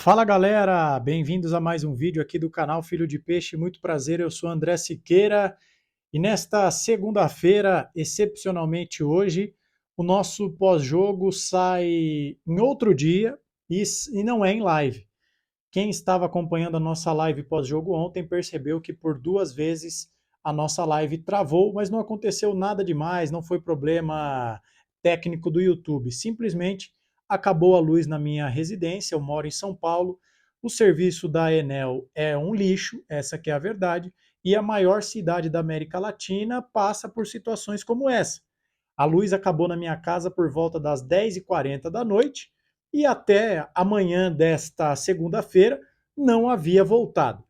Fala galera, bem-vindos a mais um vídeo aqui do canal Filho de Peixe. Muito prazer, eu sou André Siqueira e nesta segunda-feira, excepcionalmente hoje, o nosso pós-jogo sai em outro dia e não é em live. Quem estava acompanhando a nossa live pós-jogo ontem percebeu que por duas vezes a nossa live travou, mas não aconteceu nada demais, não foi problema técnico do YouTube, simplesmente acabou a luz na minha residência, eu moro em São Paulo, o serviço da Enel é um lixo, essa que é a verdade, e a maior cidade da América Latina passa por situações como essa. A luz acabou na minha casa por volta das 10h40 da noite e até amanhã desta segunda-feira não havia voltado.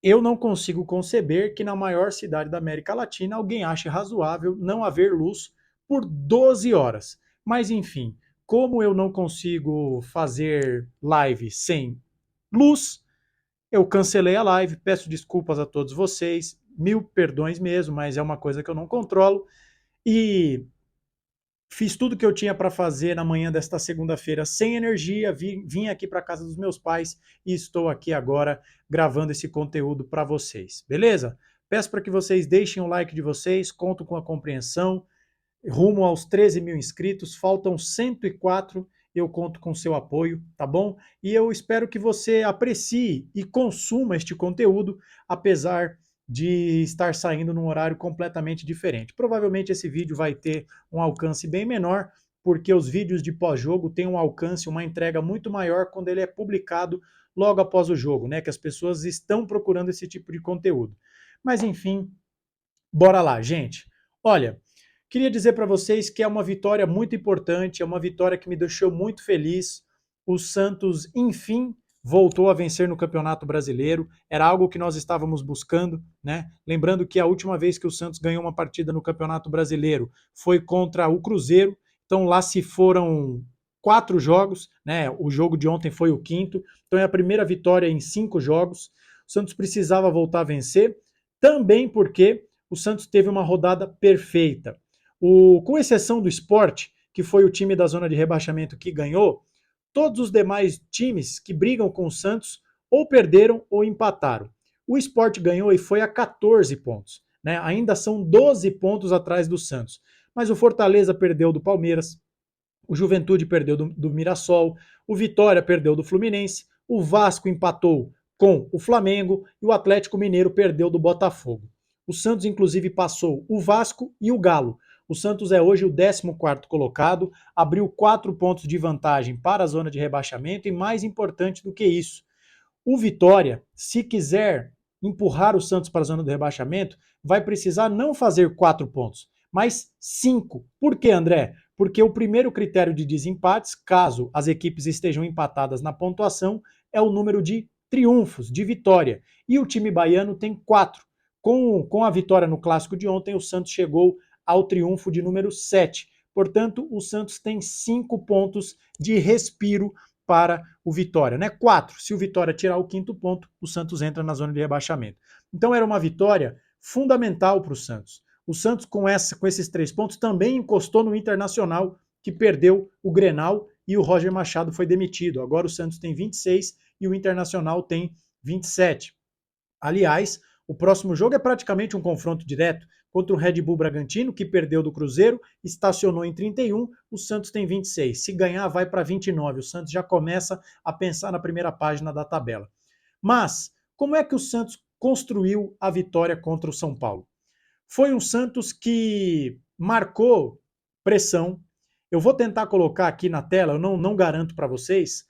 Eu não consigo conceber que na maior cidade da América Latina alguém ache razoável não haver luz por 12 horas. Mas enfim, como eu não consigo fazer live sem luz, eu cancelei a live, peço desculpas a todos vocês, mil perdões mesmo, mas é uma coisa que eu não controlo. E fiz tudo que eu tinha para fazer na manhã desta segunda-feira sem energia, vim aqui para casa dos meus pais e estou aqui agora gravando esse conteúdo para vocês, beleza? Peço para que vocês deixem o like de vocês, conto com a compreensão, rumo aos 13 mil inscritos, faltam 104, eu conto com seu apoio, tá bom? E eu espero que você aprecie e consuma este conteúdo, apesar de estar saindo num horário completamente diferente. Provavelmente esse vídeo vai ter um alcance bem menor, porque os vídeos de pós-jogo têm um alcance, uma entrega muito maior quando ele é publicado logo após o jogo, né? Que as pessoas estão procurando esse tipo de conteúdo. Mas enfim, bora lá, gente. Olha, queria dizer para vocês que é uma vitória muito importante, é uma vitória que me deixou muito feliz. O Santos, enfim, voltou a vencer no Campeonato Brasileiro. Era algo que nós estávamos buscando, né? Lembrando que a última vez que o Santos ganhou uma partida no Campeonato Brasileiro foi contra o Cruzeiro. Então lá se foram 4 jogos, né? O jogo de ontem foi o quinto. Então é a primeira vitória em 5 jogos. O Santos precisava voltar a vencer, também porque o Santos teve uma rodada perfeita. Com exceção do Sport, que foi o time da zona de rebaixamento que ganhou, todos os demais times que brigam com o Santos ou perderam ou empataram. O Sport ganhou e foi a 14 pontos. Né? Ainda são 12 pontos atrás do Santos. Mas o Fortaleza perdeu do Palmeiras, o Juventude perdeu do Mirassol, o Vitória perdeu do Fluminense, o Vasco empatou com o Flamengo e o Atlético Mineiro perdeu do Botafogo. O Santos, inclusive, passou o Vasco e o Galo. O Santos é hoje o 14º colocado, abriu 4 pontos de vantagem para a zona de rebaixamento e, mais importante do que isso, o Vitória, se quiser empurrar o Santos para a zona do rebaixamento, vai precisar não fazer 4 pontos, mas 5. Por quê, André? Porque o primeiro critério de desempates, caso as equipes estejam empatadas na pontuação, é o número de triunfos, de vitória. E o time baiano tem 4. Com a vitória no clássico de ontem, o Santos chegou ao triunfo de número 7. Portanto, o Santos tem 5 pontos de respiro para o Vitória, né? 4. Se o Vitória tirar o 5º ponto, o Santos entra na zona de rebaixamento. Então era uma vitória fundamental para o Santos. O Santos, com esses 3 pontos, também encostou no Internacional, que perdeu o Grenal e o Roger Machado foi demitido. Agora o Santos tem 26 e o Internacional tem 27. Aliás, o próximo jogo é praticamente um confronto direto contra o Red Bull Bragantino, que perdeu do Cruzeiro, estacionou em 31, o Santos tem 26. Se ganhar, vai para 29. O Santos já começa a pensar na primeira página da tabela. Mas, como é que o Santos construiu a vitória contra o São Paulo? Foi um Santos que marcou pressão. Eu vou tentar colocar aqui na tela, eu não garanto para vocês,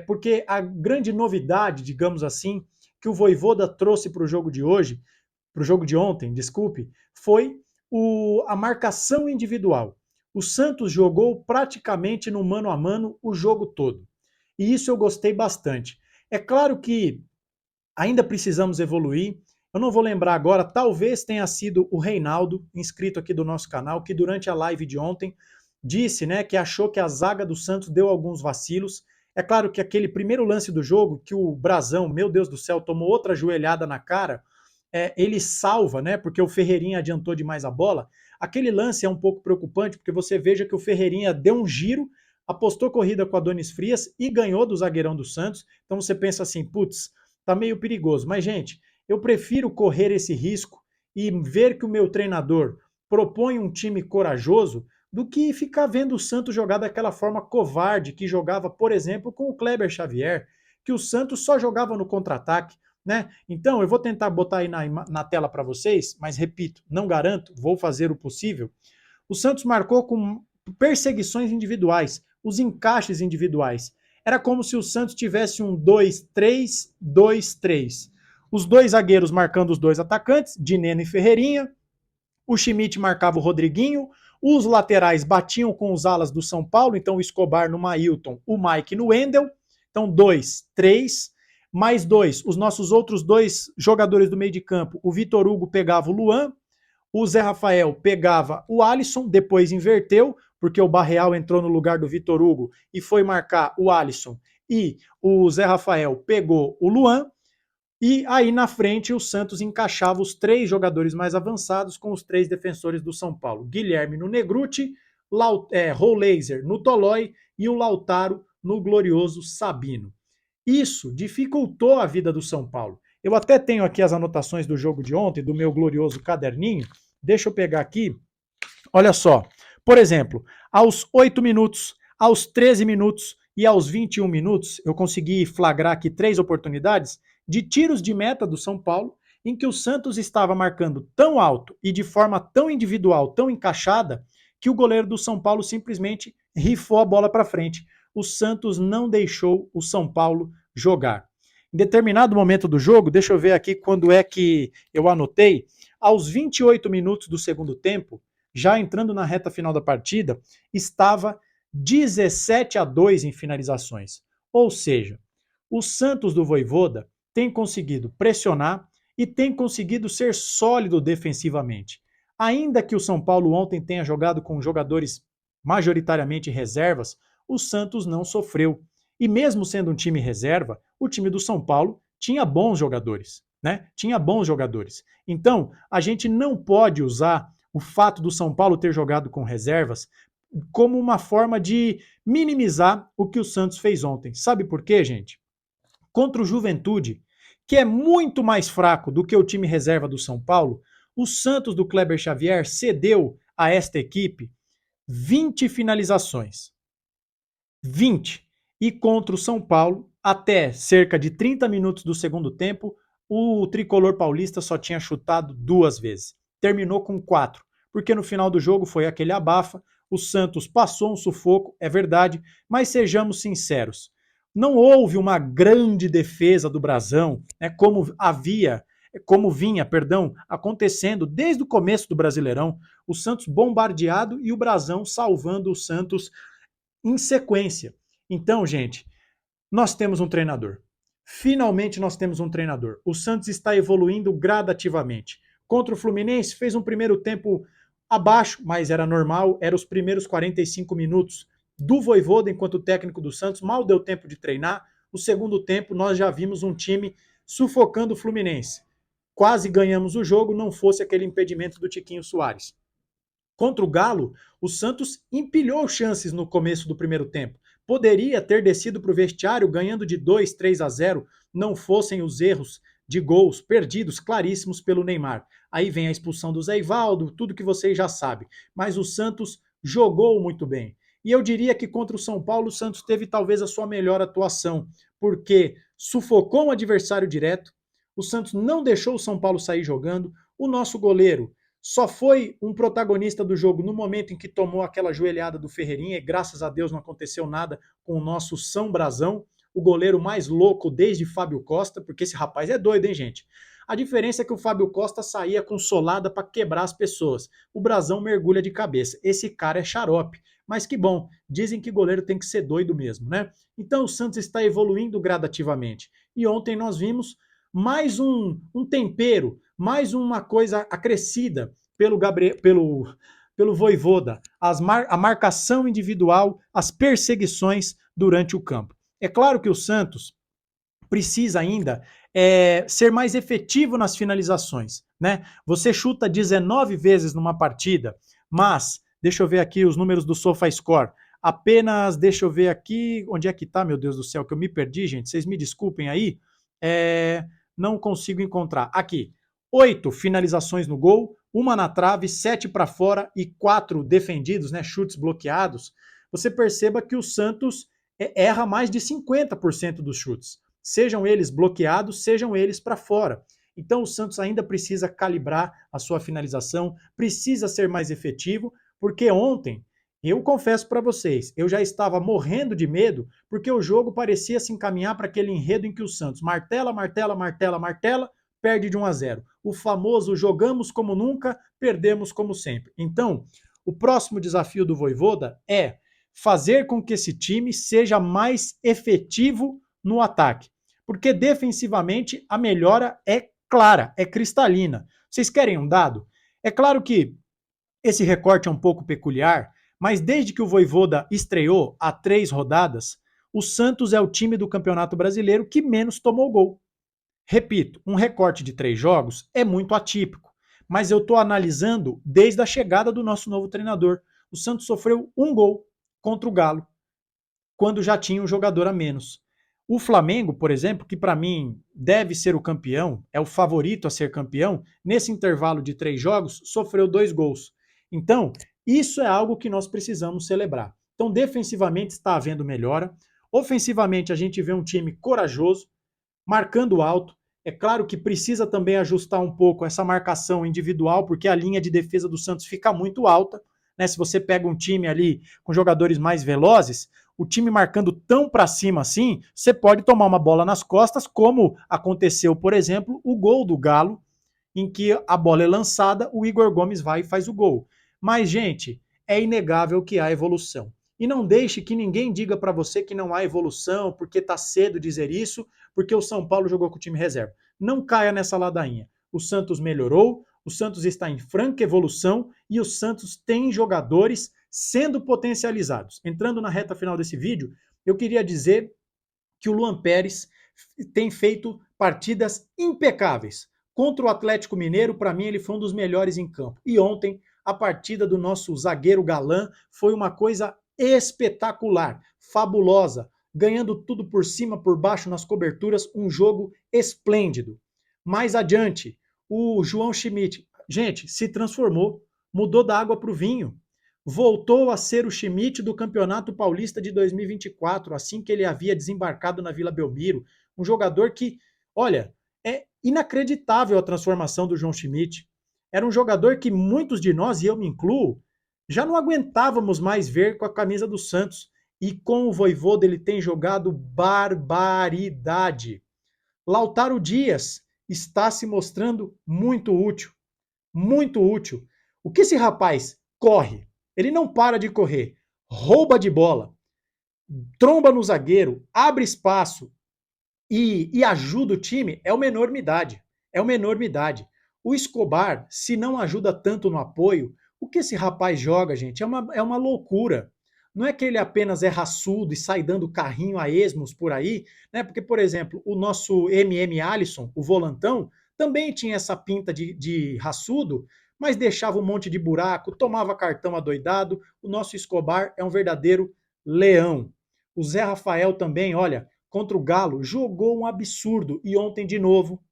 porque a grande novidade, digamos assim, que o Vojvoda trouxe para o jogo de hoje, para o jogo de ontem, desculpe, foi a marcação individual. O Santos jogou praticamente no mano a mano o jogo todo. E isso eu gostei bastante. É claro que ainda precisamos evoluir. Eu não vou lembrar agora, talvez tenha sido o Reinaldo, inscrito aqui do nosso canal, que durante a live de ontem disse, né, que achou que a zaga do Santos deu alguns vacilos. É claro que aquele primeiro lance do jogo, que o Brazão, meu Deus do céu, tomou outra joelhada na cara, ele salva, né, porque o Ferreirinha adiantou demais a bola. Aquele lance é um pouco preocupante, porque você veja que o Ferreirinha deu um giro, apostou corrida com Adonis Frias e ganhou do zagueirão do Santos. Então você pensa assim, putz, tá meio perigoso. Mas, gente, eu prefiro correr esse risco e ver que o meu treinador propõe um time corajoso do que ficar vendo o Santos jogar daquela forma covarde que jogava, por exemplo, com o Kleber Xavier, que o Santos só jogava no contra-ataque, né? Então, eu vou tentar botar aí na tela para vocês, mas repito, não garanto, vou fazer o possível. O Santos marcou com perseguições individuais, os encaixes individuais. Era como se o Santos tivesse um 2-3-2-3. Os dois zagueiros marcando os dois atacantes, Dineno e Ferreirinha. O Schmidt marcava o Rodriguinho. Os laterais batiam com os alas do São Paulo, então o Escobar no Mailton, o Mike no Wendel. Então 2-3, mais 2. Os nossos outros dois jogadores do meio de campo, o Vitor Hugo pegava o Luan, o Zé Rafael pegava o Alisson, depois inverteu, porque o Barreal entrou no lugar do Vitor Hugo e foi marcar o Alisson, e o Zé Rafael pegou o Luan, e aí na frente o Santos encaixava os três jogadores mais avançados com os três defensores do São Paulo. Guilherme no Negruti, Rollaser no Tolói e o Lautaro no glorioso Sabino. Isso dificultou a vida do São Paulo. Eu até tenho aqui as anotações do jogo de ontem, do meu glorioso caderninho. Deixa eu pegar aqui. Olha só. Por exemplo, aos 8 minutos, aos 13 minutos e aos 21 minutos, eu consegui flagrar aqui 3 oportunidades de tiros de meta do São Paulo, em que o Santos estava marcando tão alto e de forma tão individual, tão encaixada, que o goleiro do São Paulo simplesmente rifou a bola para frente. O Santos não deixou o São Paulo jogar. Em determinado momento do jogo, deixa eu ver aqui quando é que eu anotei, aos 28 minutos do segundo tempo, já entrando na reta final da partida, estava 17-2 em finalizações. Ou seja, o Santos do Vojvoda tem conseguido pressionar e tem conseguido ser sólido defensivamente. Ainda que o São Paulo ontem tenha jogado com jogadores majoritariamente reservas, o Santos não sofreu. E mesmo sendo um time reserva, o time do São Paulo tinha bons jogadores, né? Tinha bons jogadores. Então, a gente não pode usar o fato do São Paulo ter jogado com reservas como uma forma de minimizar o que o Santos fez ontem. Sabe por quê, gente? Contra o Juventude, que é muito mais fraco do que o time reserva do São Paulo, o Santos do Kleber Xavier cedeu a esta equipe 20 finalizações. 20. E contra o São Paulo, até cerca de 30 minutos do segundo tempo, o tricolor paulista só tinha chutado 2 vezes. Terminou com 4, porque no final do jogo foi aquele abafa, o Santos passou um sufoco, é verdade, mas sejamos sinceros, não houve uma grande defesa do Brasão, né, como vinha acontecendo desde o começo do Brasileirão, o Santos bombardeado e o Brasão salvando o Santos em sequência. Então, gente, nós temos um treinador. Finalmente nós temos um treinador. O Santos está evoluindo gradativamente. Contra o Fluminense, fez um primeiro tempo abaixo, mas era normal, eram os primeiros 45 minutos do Vojvoda enquanto técnico do Santos, mal deu tempo de treinar. No segundo tempo, nós já vimos um time sufocando o Fluminense. Quase ganhamos o jogo, não fosse aquele impedimento do Tiquinho Soares. Contra o Galo, o Santos empilhou chances no começo do primeiro tempo. Poderia ter descido para o vestiário ganhando de 2-3-0, não fossem os erros de gols perdidos claríssimos pelo Neymar. Aí vem a expulsão do Zé Ivaldo, tudo que vocês já sabem. Mas o Santos jogou muito bem. E eu diria que contra o São Paulo, o Santos teve talvez a sua melhor atuação, porque sufocou um adversário direto, o Santos não deixou o São Paulo sair jogando, o nosso goleiro só foi um protagonista do jogo no momento em que tomou aquela joelhada do Ferreirinha, e graças a Deus não aconteceu nada com o nosso São Brasão, o goleiro mais louco desde Fábio Costa, porque esse rapaz é doido, hein, gente? A diferença é que o Fábio Costa saía com solada para quebrar as pessoas. O Brasão mergulha de cabeça. Esse cara é xarope. Mas que bom, dizem que goleiro tem que ser doido mesmo, né? Então o Santos está evoluindo gradativamente. E ontem nós vimos mais um tempero, mais uma coisa acrescida pelo Vojvoda, a marcação individual, as perseguições durante o campo. É claro que o Santos precisa ainda ser mais efetivo nas finalizações, né? Você chuta 19 vezes numa partida, mas deixa eu ver aqui os números do SofaScore. Apenas, deixa eu ver aqui, onde é que tá, meu Deus do céu, que eu me perdi, gente, vocês me desculpem aí, não consigo encontrar. Aqui, 8 finalizações no gol, uma na trave, 7 para fora e 4 defendidos, né, chutes bloqueados. Você perceba que o Santos erra mais de 50% dos chutes, sejam eles bloqueados, sejam eles para fora. Então o Santos ainda precisa calibrar a sua finalização, precisa ser mais efetivo, porque ontem, eu confesso para vocês, eu já estava morrendo de medo, porque o jogo parecia se encaminhar para aquele enredo em que o Santos martela, martela, martela, martela, perde de 1-0. O famoso jogamos como nunca, perdemos como sempre. Então, o próximo desafio do Vojvoda é fazer com que esse time seja mais efetivo no ataque, porque defensivamente a melhora é clara, é cristalina. Vocês querem um dado? É claro que esse recorte é um pouco peculiar, mas desde que o Vojvoda estreou há 3 rodadas, o Santos é o time do Campeonato Brasileiro que menos tomou gol. Repito, um recorte de 3 jogos é muito atípico, mas eu estou analisando desde a chegada do nosso novo treinador. O Santos sofreu 1 gol contra o Galo, quando já tinha um jogador a menos. O Flamengo, por exemplo, que para mim deve ser o campeão, é o favorito a ser campeão, nesse intervalo de 3 jogos, sofreu 2 gols. Então, isso é algo que nós precisamos celebrar. Então, defensivamente está havendo melhora. Ofensivamente, a gente vê um time corajoso, marcando alto. É claro que precisa também ajustar um pouco essa marcação individual, porque a linha de defesa do Santos fica muito alta. Né? Se você pega um time ali com jogadores mais velozes, o time marcando tão para cima assim, você pode tomar uma bola nas costas, como aconteceu, por exemplo, o gol do Galo, em que a bola é lançada, o Igor Gomes vai e faz o gol. Mas, gente, é inegável que há evolução. E não deixe que ninguém diga para você que não há evolução, porque está cedo dizer isso, porque o São Paulo jogou com o time reserva. Não caia nessa ladainha. O Santos melhorou, o Santos está em franca evolução e o Santos tem jogadores sendo potencializados. Entrando na reta final desse vídeo, eu queria dizer que o Luan Pérez tem feito partidas impecáveis. Contra o Atlético Mineiro, para mim, ele foi um dos melhores em campo. E ontem, a partida do nosso zagueiro galã foi uma coisa espetacular, fabulosa, ganhando tudo por cima, por baixo, nas coberturas, um jogo esplêndido. Mais adiante, o João Schmidt, gente, se transformou, mudou da água para o vinho. Voltou a ser o Schmidt do Campeonato Paulista de 2024, assim que ele havia desembarcado na Vila Belmiro. Um jogador que, olha, é inacreditável a transformação do João Schmidt. Era um jogador que muitos de nós, e eu me incluo, já não aguentávamos mais ver com a camisa do Santos. E com o Vojvoda ele tem jogado barbaridade. Lautaro Dias está se mostrando muito útil. Muito útil. O que esse rapaz corre? Ele não para de correr. Rouba de bola. Tromba no zagueiro. Abre espaço. E ajuda o time. É uma enormidade. É uma enormidade. O Escobar, se não ajuda tanto no apoio, o que esse rapaz joga, gente, é uma loucura. Não é que ele apenas é raçudo e sai dando carrinho a esmos por aí, né? Porque, por exemplo, o nosso Alisson, o volantão, também tinha essa pinta de raçudo, mas deixava um monte de buraco, tomava cartão adoidado. O nosso Escobar é um verdadeiro leão. O Zé Rafael também, olha, contra o Galo, jogou um absurdo. E ontem de novo.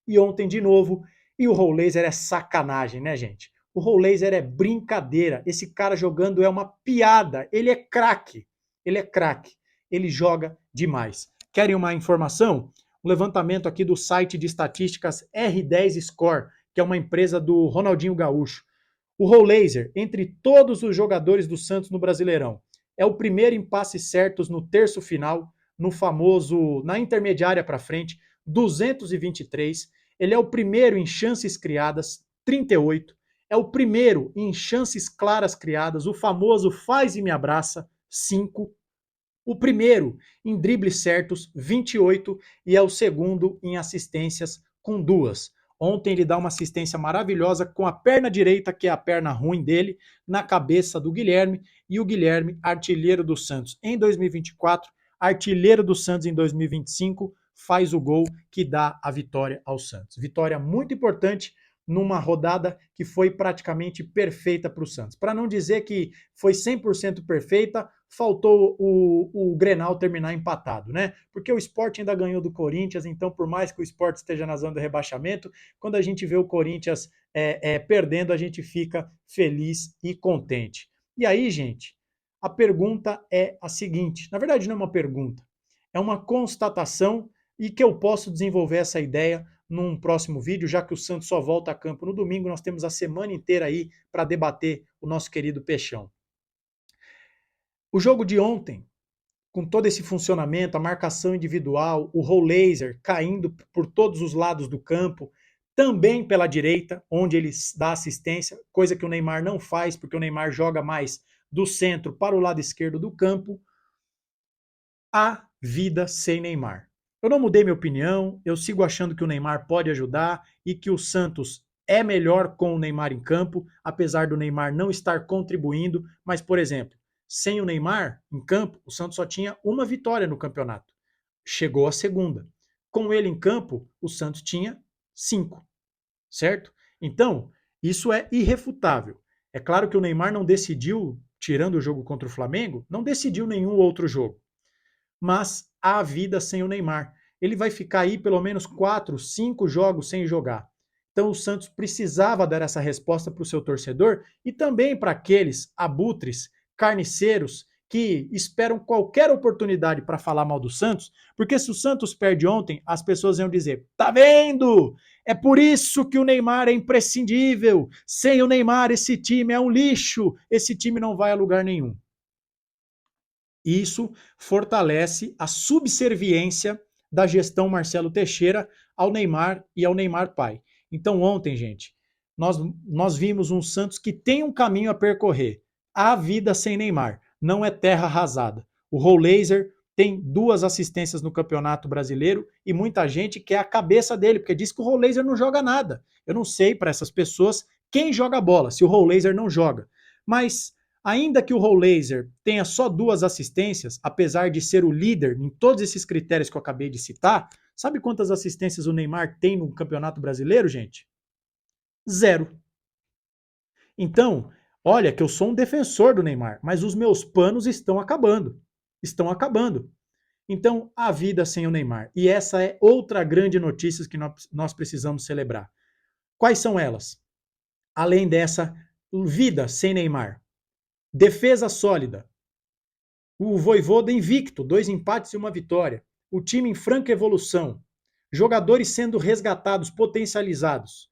E ontem de novo. E o Raul Laser é sacanagem, né, gente? O Raul Laser é brincadeira. Esse cara jogando é uma piada. Ele é craque. Ele é craque. Ele joga demais. Querem uma informação? Um levantamento aqui do site de estatísticas R10 Score, que é uma empresa do Ronaldinho Gaúcho. O Raul Laser, entre todos os jogadores do Santos no Brasileirão, é o primeiro em passes certos no terço final, no famoso, na intermediária para frente, 223. Ele é o primeiro em chances criadas, 38. É o primeiro em chances claras criadas, o famoso faz e me abraça, 5. O primeiro em dribles certos, 28, e é o segundo em assistências, com 2. Ontem ele dá uma assistência maravilhosa com a perna direita, que é a perna ruim dele, na cabeça do Guilherme, e o Guilherme, artilheiro do Santos em 2024, artilheiro do Santos em 2025, faz o gol que dá a vitória ao Santos. Vitória muito importante numa rodada que foi praticamente perfeita para o Santos. Para não dizer que foi 100% perfeita, faltou o Grenal terminar empatado, né? Porque o Sport ainda ganhou do Corinthians, então por mais que o Sport esteja na zona do rebaixamento, quando a gente vê o Corinthians perdendo, a gente fica feliz e contente. E aí, gente, a pergunta é a seguinte, na verdade não é uma pergunta, é uma constatação e que eu posso desenvolver essa ideia num próximo vídeo, já que o Santos só volta a campo no domingo, nós temos a semana inteira aí para debater o nosso querido Peixão. O jogo de ontem, com todo esse funcionamento, a marcação individual, o roll laser caindo por todos os lados do campo, também pela direita, onde ele dá assistência, coisa que o Neymar não faz, porque o Neymar joga mais do centro para o lado esquerdo do campo. A vida sem Neymar. Eu não mudei minha opinião, eu sigo achando que o Neymar pode ajudar e que o Santos é melhor com o Neymar em campo, apesar do Neymar não estar contribuindo, mas, por exemplo, sem o Neymar em campo, o Santos só tinha uma vitória no campeonato. Chegou a segunda. Com ele em campo, o Santos tinha 5, certo? Então, isso é irrefutável. É claro que o Neymar não decidiu, tirando o jogo contra o Flamengo, não decidiu nenhum outro jogo. Mas há vida sem o Neymar. Ele vai ficar aí pelo menos 4, 5 jogos sem jogar. Então o Santos precisava dar essa resposta para o seu torcedor e também para aqueles abutres, carniceiros, que esperam qualquer oportunidade para falar mal do Santos, porque se o Santos perde ontem, as pessoas iam dizer: tá vendo? É por isso que o Neymar é imprescindível. Sem o Neymar, esse time é um lixo. Esse time não vai a lugar nenhum. Isso fortalece a subserviência da gestão Marcelo Teixeira ao Neymar e ao Neymar pai. Então ontem, gente, nós vimos um Santos que tem um caminho a percorrer. Há vida sem Neymar, não é terra arrasada. O Roll Laser tem 2 assistências no Campeonato Brasileiro e muita gente quer a cabeça dele, porque diz que o Roll Laser não joga nada. Eu não sei para essas pessoas quem joga bola, se o Roll Laser não joga. Mas ainda que o Roll Laser tenha só 2 assistências, apesar de ser o líder em todos esses critérios que eu acabei de citar, sabe quantas assistências o Neymar tem no Campeonato Brasileiro, gente? 0. Então, olha que eu sou um defensor do Neymar, mas os meus panos estão acabando. Estão acabando. Então, a vida sem o Neymar. E essa é outra grande notícia que nós precisamos celebrar. Quais são elas? Além dessa vida sem Neymar. Defesa sólida. O Vojvoda invicto, 2 empates e 1 vitória. O time em franca evolução. Jogadores sendo resgatados, potencializados.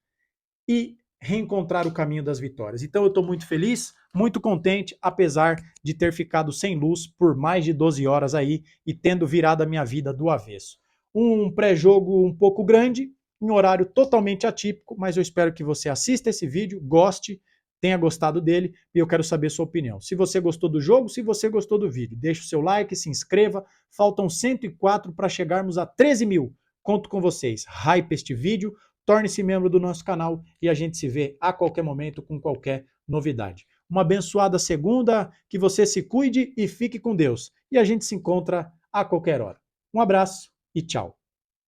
E reencontrar o caminho das vitórias. Então eu estou muito feliz, muito contente, apesar de ter ficado sem luz por mais de 12 horas aí e tendo virado a minha vida do avesso. Um pré-jogo um pouco grande, em horário totalmente atípico, mas eu espero que você assista esse vídeo, goste, tenha gostado dele e eu quero saber sua opinião. Se você gostou do jogo, se você gostou do vídeo, deixe o seu like, se inscreva. Faltam 104 para chegarmos a 13 mil. Conto com vocês. Hype este vídeo, torne-se membro do nosso canal e a gente se vê a qualquer momento com qualquer novidade. Uma abençoada segunda, que você se cuide e fique com Deus. E a gente se encontra a qualquer hora. Um abraço e tchau.